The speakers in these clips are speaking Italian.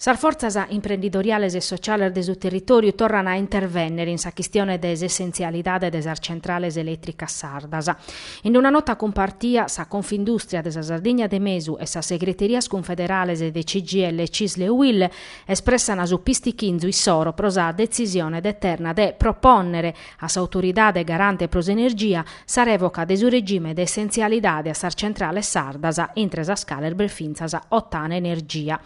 Sar forzas imprenditoriales e sociales de su territorio tornano a intervenire in sa questione des essenzialidade des centrales elettricas sardas. In una nota compartia sa Confindustria de sa Sardegna de Mesu e sa Segreterias Confederales de CGL Cisle Will espressano su pistichinzu i soro pro sa decisione deterna de proponnere a sa autoridade garante pros energia sa revoca de su regime de essenzialidade a sar centrales sardas intre sa scaler belfinzas ottana energia.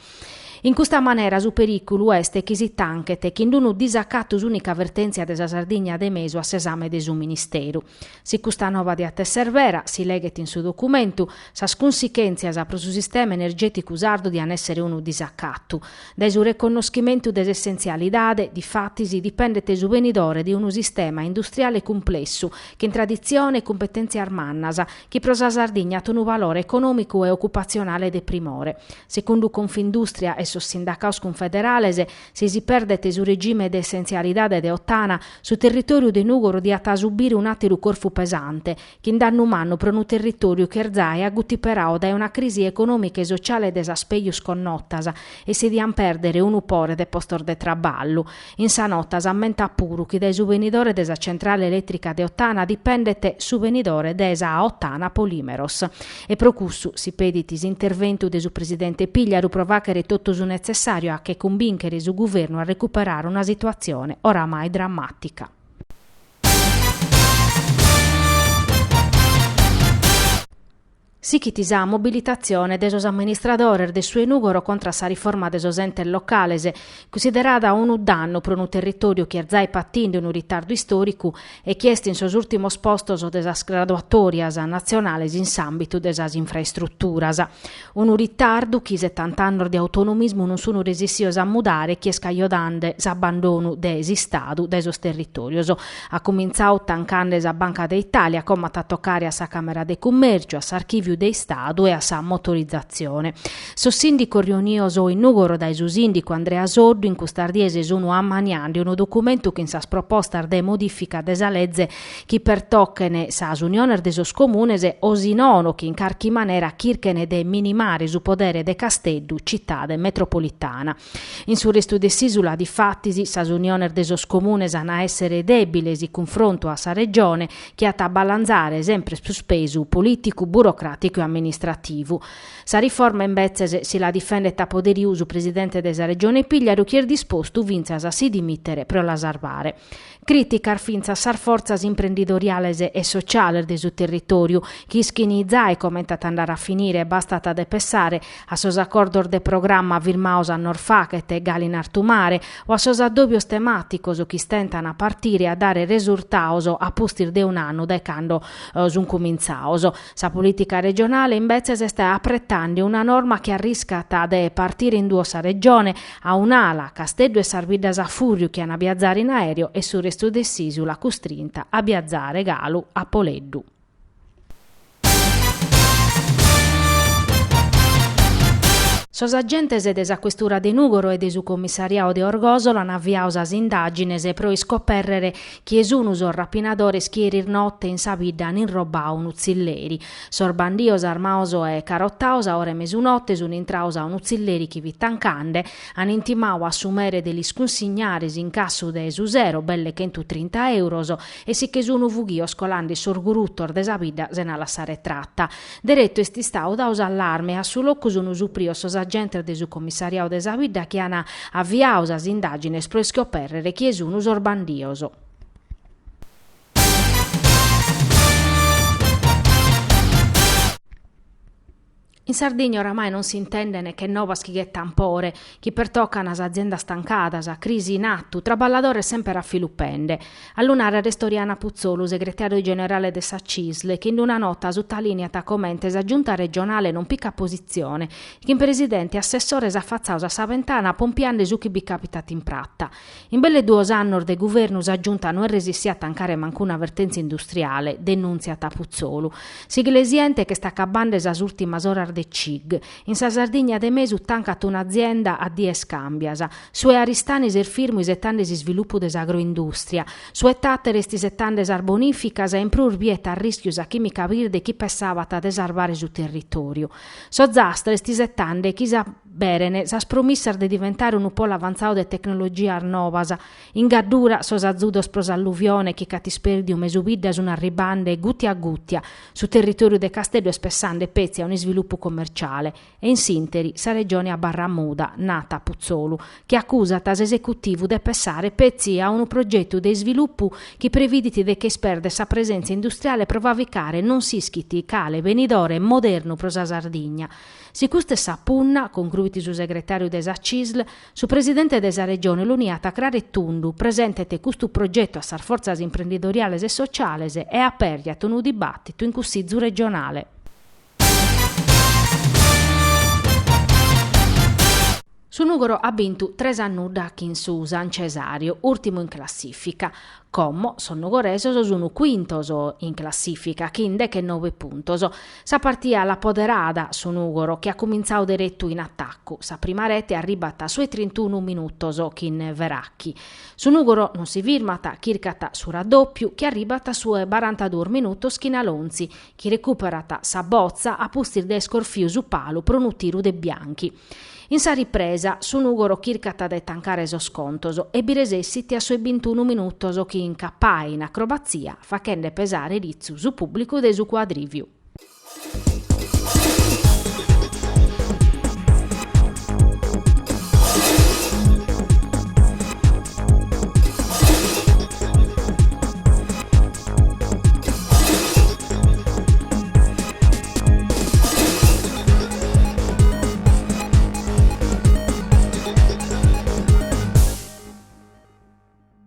In questa maniera su pericolo est chi tanchete che in unu disaccatus unica avvertenzia de sa Sardegna de Mesu a s'esame de su Ministeru. Si custa nova di atteservera, si leghet in su documento, sas conseguenzias pro su sistema energetico sardo di an essere unu disaccattu. Da su riconoscimento des essenzialidade, di fatti si dipendete su venidore di unu sistema industriale complesso, che in tradizione e competenze armannas, che pro sa Sardegna ha un valore economico e occupazionale de primore. Secondo Confindustria e sos sindacaus confederales, si perdete su regime de essenzialidade de ottana su territorio de Nugoro di ata subire un attiru corfu pesante, che in danno umano pro un territorio che erzae agutiperao da una crisi economica e sociale desaspeius connottas e si dian perdere un upore de postor de traballo. In sa nottas ammenta puru che dai su venidore de sa centrale elettrica de ottana dipendete su venidore de sa ottana Polimeros. E pro cussu si peditis intervento de su presidente Pigliaru provacere tutto su necessario a che convincere su governo a recuperare una situazione oramai drammatica. Si chitisa mobilitazione de sos amministradores de su Nugoro contra sa riforma de sos entes locales, considerata un danno pro un territorio che erzai pattinde un ritardo storico e chiesti in sos ultimos postos de sas graduatorias nazionales in s'ambito de sas infrastrutturas. Un ritardo che 70 anni di autonomismo non sono resissiosi a mudare che scaiodande s'abbandonu de esistadu de sos territorios. Ha cominciato tancando sa Banca d'Italia, come a toccare a sa Camera de Commercio, a s'archivio dei Stato e a sa motorizzazione. So sindico riunioso in Nugoro dai su sindico Andrea Sordu in custardiese sono ammaniando un documento che in sa proposta de modifica desa legge chi pertoccene sa unione de sos comunes o sinono che in carchi manera chirchene de minimare su podere de Casteddu città de metropolitana. In su resto de sisula di fattisi sa unione de sos comunes a essere debile si confronto a sa regione che ha a balanzare sempre su spesu politico burocratico e amministrativo. Sa riforma invece si la difende a poderi uso presidente della regione Pigliaru che è disposto vinzas a si dimittere pro la salvare. Critica arfinza sar forzas imprenditoriales e sociales de su territorio che schinizzà e commenta andare a finire e bastata de pensare a sos accordor de programma virmaos a Norfachet e Galin Artumare o a sos addobbios tematicos o chi stentano a partire a dare risultaos a postir de un anno da quando sun cominzaos. Sa politica regionale invece si sta apprettando una norma che arriscata de partire in due sa regione a un'ala Casteddu e Sarvidas a Furiu che hanno a viaggiare in aereo e su resto de Sisula costrinta a viaggiare Galu a Poleddu. Sos agentes de sa questura de Nugoro e de su commissariato de Orgosolo han avviato sas indagines pro iscoperrere chi esunus o rapinadores chierir notte in sa vidda han inrobau un uzzilleri. Sorbandios armaos e carottaos a ore mesunotte sun intraus a un uzzilleri chi vitancande han intimau assumere degli sconsignaris in casso de su zero belle che intu 30 euros e si che sunu vughio scolandi sorguruttor de sa vidda se na lassare tratta. Deretto esti stau daus allarme a su locus unu suprio sos agente de su commissariato de sa vidda che hanno avviato sas indagines pro scoperre chi esunus orbandioso. In Sardegna oramai non si intende né che nova schighetta ampore, chi pertoccano as azienda stancata, a crisi in atto, traballadore sempre affilupende. A lunare Restoriana Puzzolu, segretario generale de sa Cisle, che in una nota su linea ta commenta sa giunta regionale non picca posizione, che in presidente assessore s'affazzausa sa ventana pompiando su chi bi capitat in pratta. In belle 2 anni de governo sa giunta non è resissia a tancare mancuna avvertenza industriale, denunzia ta Puzzolu. Siglesiente che sta acabando esas ultimas ore de CIG. In sa Sardegna de Mesu tancat un'azienda a 10 cambiasa. Sue aristanis er firmu isettandes sviluppo des agroindustria. Sue tattere sti settandes arbonificas e imprur vieta a rischius a chimica virde chi pensava a desarvare su territorio. So zastre sti settande chi sa berene, sa spromissar di diventare un po' l'avanzato de tecnologia arnovasa, in gaddura sosazudos pros alluvione che catisperdium esubiddas una ribande guttia a guttia su territorio de Castello spessande pezzi a un sviluppo commerciale e in sinteri sa regione a Barramuda, nata a Puzzolu, che accusa tas esecutivo de passare pezzi a un progetto de sviluppo che previditi de che sperde sa presenza industriale provavicare non si schiti cale venidore moderno prosa Sardigna. Si custe sa punna, concluiti su segretario desa CISL, su presidente desa regione l'uniata Crare Tundu, presente te custu progetto a sar forzas imprenditoriales e sociales e aperti un dibattito in cussizzu regionale. Su Nugoro ha vinto 3 anni da Susan Cesario, ultimo in classifica. Como sono nugoreso sono quintoso in classifica, chinde che 9 puntos. Sa partita la poderada su Nugoro che ha cominciato diretto in attacco. Sa prima rete è arrivata sui 31 minutos in Veracchi. Su Nugoro non si firmata chircata su raddoppio che è arrivata su 42 minutos in Alonzi, che recuperata sa bozza a pustir de scorfiu su palo pro un tiro de bianchi. In sa ripresa, su Nugoro chircata de tancare so scontoso e Biresessi ti a sui 21 minutos che incappai in acrobazia facende pesare rizzu su pubblico de su quadrivio.